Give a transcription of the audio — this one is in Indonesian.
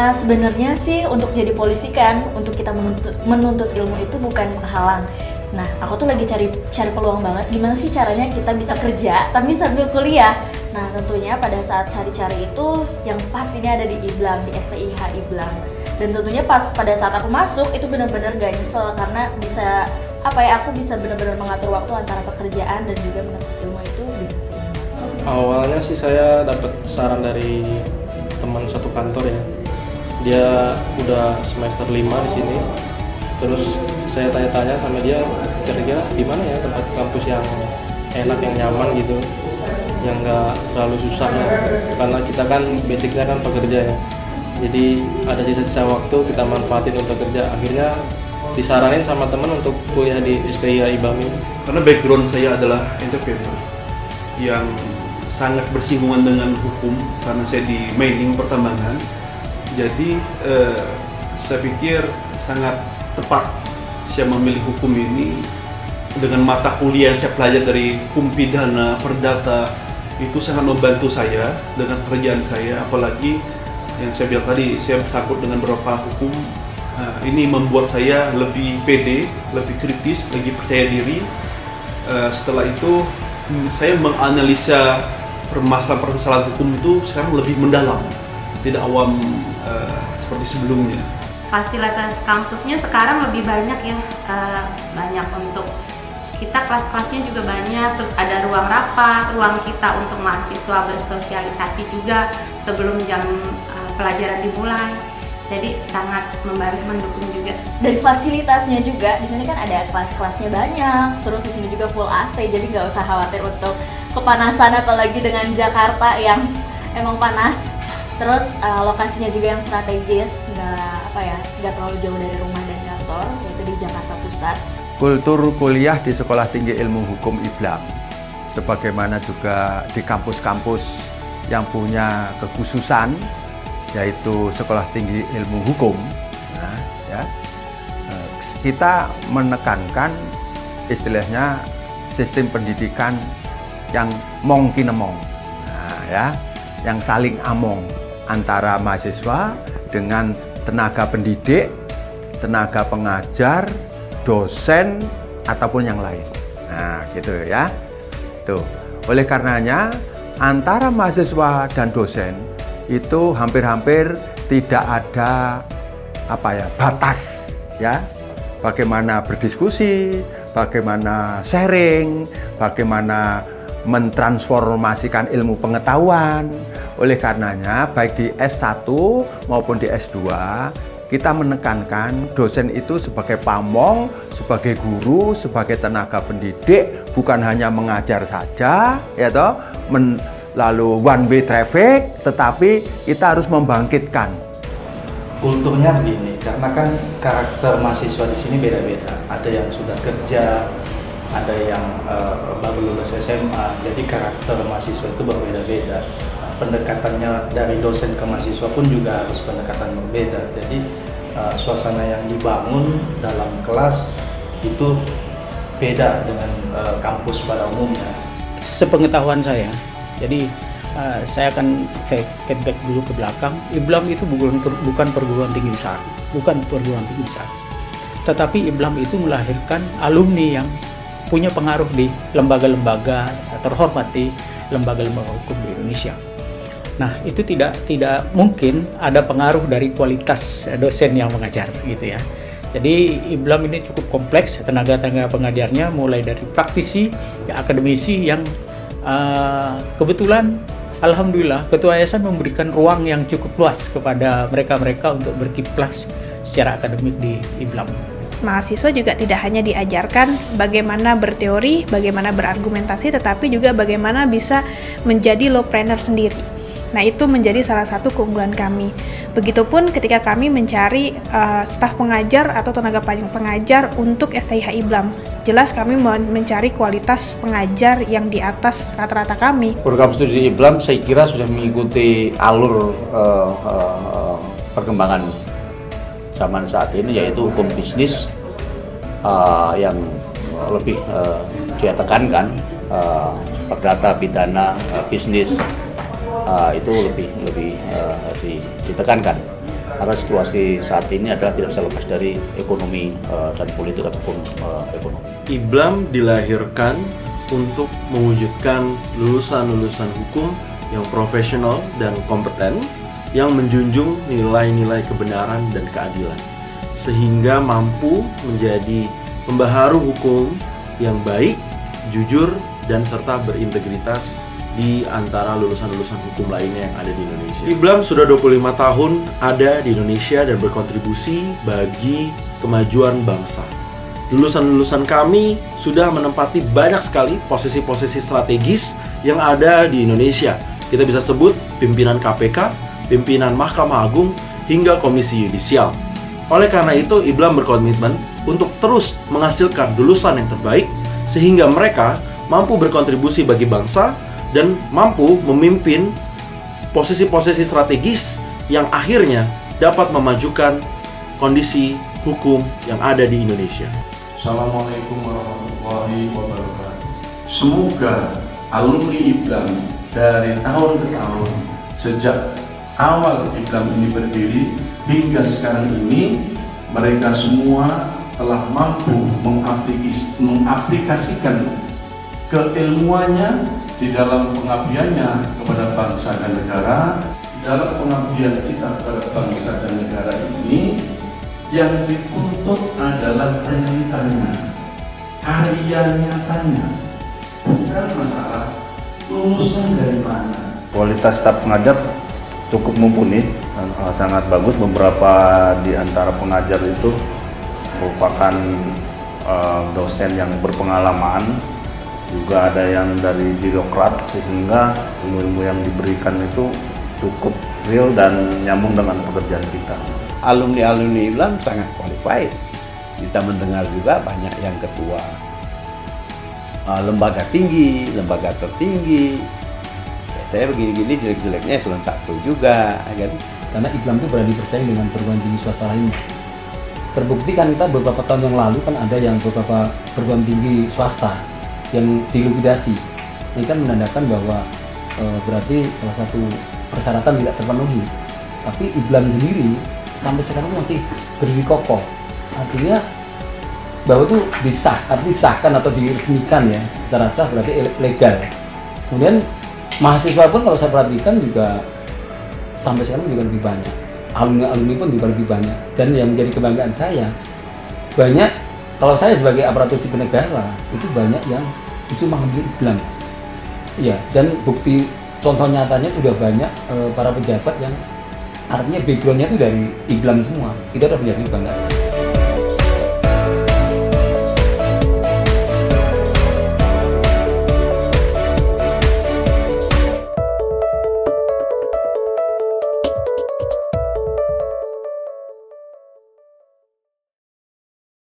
Sebenarnya sih untuk jadi polisi kan, untuk kita menuntut ilmu itu bukan penghalang. Nah, aku tuh lagi cari peluang banget gimana sih caranya kita bisa kerja tapi sambil kuliah. Nah, tentunya pada saat cari-cari itu yang pas ini ada di IBLAM, di STIH IBLAM. Dan tentunya pas pada saat aku masuk itu benar-benar gak nyesel karena bisa aku bisa benar-benar mengatur waktu antara pekerjaan dan juga menuntut ilmu itu bisa seimbang. Awalnya sih saya dapat saran dari teman satu kantor ya. Dia udah semester 5 di sini. Terus saya tanya-tanya sama dia, kira-kira di mana ya tempat kampus yang enak, yang nyaman gitu, yang nggak terlalu susah ya. Karena kita kan basicnya kan pekerja ya. Jadi ada sisa-sisa waktu kita manfaatin untuk kerja. Akhirnya disaranin sama teman untuk kuliah di STIH IBLAM ini. Karena background saya adalah entrepreneur yang sangat bersinggungan dengan hukum karena saya di mining pertambangan. Jadi saya pikir sangat tepat saya memilih hukum ini dengan mata kuliah yang saya pelajari dari hukum pidana, perdata, itu sangat membantu saya dengan pekerjaan saya, apalagi yang saya bilang tadi, saya bersangkut dengan beberapa hukum. Ini membuat saya lebih pede, lebih kritis, lebih percaya diri. Setelah itu saya menganalisa permasalahan hukum itu sekarang lebih mendalam, tidak awam seperti sebelumnya. Fasilitas kampusnya sekarang lebih banyak ya, banyak untuk kita, kelas-kelasnya juga banyak, terus ada ruang rapat, ruang kita untuk mahasiswa bersosialisasi juga sebelum jam pelajaran dimulai. Jadi sangat membantu, mendukung juga. Dari fasilitasnya juga, di sini kan ada kelas-kelasnya banyak, terus di sini juga full AC, jadi nggak usah khawatir untuk kepanasan, apalagi dengan Jakarta yang emang panas. Terus lokasinya juga yang strategis, nggak terlalu jauh dari rumah dan kantor, yaitu di Jakarta Pusat. Kultur kuliah di Sekolah Tinggi Ilmu Hukum IBLAM, sebagaimana juga di kampus-kampus yang punya kekhususan, yaitu Sekolah Tinggi Ilmu Hukum. Nah, ya, kita menekankan istilahnya sistem pendidikan yang mong kinemong, nah, ya, yang saling among antara mahasiswa dengan tenaga pendidik, tenaga pengajar, dosen, ataupun yang lain. Nah, gitu ya. Tuh. Oleh karenanya, antara mahasiswa dan dosen itu hampir-hampir tidak ada batas ya. Bagaimana berdiskusi, bagaimana sharing, bagaimana mentransformasikan ilmu pengetahuan. Oleh karenanya, baik di S1 maupun di S2, kita menekankan dosen itu sebagai pamong, sebagai guru, sebagai tenaga pendidik, bukan hanya mengajar saja, ya toh, lalu one way traffic, tetapi kita harus membangkitkan. Kulturnya begini, karena kan karakter mahasiswa di sini beda-beda. Ada yang sudah kerja, ada yang baru lulus SMA, jadi karakter mahasiswa itu berbeda-beda. Pendekatannya dari dosen ke mahasiswa pun juga harus pendekatan berbeda. Jadi suasana yang dibangun dalam kelas itu beda dengan kampus pada umumnya. Sepengetahuan saya, jadi saya akan feedback dulu ke belakang. IBLAM itu bukan perguruan tinggi besar, tetapi IBLAM itu melahirkan alumni yang punya pengaruh di lembaga-lembaga terhormat di lembaga-lembaga hukum di Indonesia. Nah, itu tidak mungkin ada pengaruh dari kualitas dosen yang mengajar gitu ya. Jadi IBLAM ini cukup kompleks, tenaga-tenaga pengajarnya mulai dari praktisi, ya, akademisi yang kebetulan alhamdulillah Ketua Yayasan memberikan ruang yang cukup luas kepada mereka-mereka untuk berkiplas secara akademik di IBLAM. Mahasiswa juga tidak hanya diajarkan bagaimana berteori, bagaimana berargumentasi, tetapi juga bagaimana bisa menjadi lawpreneur sendiri. Nah, itu menjadi salah satu keunggulan kami. Begitupun ketika kami mencari staf pengajar atau tenaga pengajar untuk STIH IBLAM. Jelas kami mencari kualitas pengajar yang di atas rata-rata kami. Program studi IBLAM saya kira sudah mengikuti alur perkembangan zaman saat ini, yaitu hukum bisnis yang lebih dia tekankan, perdata, pidana, bisnis, itu lebih ditekankan. Karena situasi saat ini adalah tidak bisa lepas dari ekonomi dan politik ataupun ekonomi. IBLAM dilahirkan untuk mewujudkan lulusan-lulusan hukum yang profesional dan kompeten, yang menjunjung nilai-nilai kebenaran dan keadilan, sehingga mampu menjadi pembaharu hukum yang baik, jujur, dan serta berintegritas di antara lulusan-lulusan hukum lainnya yang ada di Indonesia. IBLAM sudah 25 tahun ada di Indonesia dan berkontribusi bagi kemajuan bangsa. Lulusan-lulusan kami sudah menempati banyak sekali posisi-posisi strategis yang ada di Indonesia. Kita bisa sebut pimpinan KPK, pimpinan Mahkamah Agung, hingga Komisi Yudisial. Oleh karena itu, IBLAM berkomitmen untuk terus menghasilkan lulusan yang terbaik, sehingga mereka mampu berkontribusi bagi bangsa dan mampu memimpin posisi-posisi strategis yang akhirnya dapat memajukan kondisi hukum yang ada di Indonesia. Assalamualaikum warahmatullahi wabarakatuh. Semoga alumni IBLAM dari tahun ke tahun, sejak awal IBLAM ini berdiri hingga sekarang ini, mereka semua telah mampu mengaplikasikan keilmuannya di dalam pengabdiannya kepada bangsa dan negara. Dalam pengabdian kita kepada bangsa dan negara ini, yang dituntut adalah realitanya, karya nyatanya, bukan masalah lulusan dari mana. Kualitas staf pengajar cukup mumpuni, sangat bagus. Beberapa di antara pengajar itu merupakan dosen yang berpengalaman, juga ada yang dari birokrat, sehingga ilmu-ilmu yang diberikan itu cukup real dan nyambung dengan pekerjaan kita. Alumni-alumni IBLAM sangat qualified. Kita mendengar juga banyak yang ketua lembaga tinggi, lembaga tertinggi. Ya, saya begini-gini jelek-jeleknya eselon 1 juga, kan? Karena IBLAM itu berani bersaing dengan perguruan tinggi swasta lainnya. Terbukti kan kita beberapa tahun yang lalu kan ada yang beberapa perguruan tinggi swasta yang dilukidasi. Ini kan menandakan bahwa berarti salah satu persyaratan tidak terpenuhi. Tapi IBLAM sendiri sampai sekarang masih berdiri kokoh. Artinya bahwa itu disahkan atau diresmikan ya secara sah, berarti legal. Kemudian mahasiswa pun kalau saya perhatikan juga sampai sekarang juga lebih banyak. Alumni pun juga lebih banyak. Dan yang menjadi kebanggaan saya, banyak, kalau saya sebagai aparatur sipil negara itu banyak yang justru mengambil IBLAM. Iya, dan bukti contoh nyatanya sudah banyak para pejabat yang artinya backgroundnya itu dari IBLAM semua. Itu adalah menjadi kebanggaan.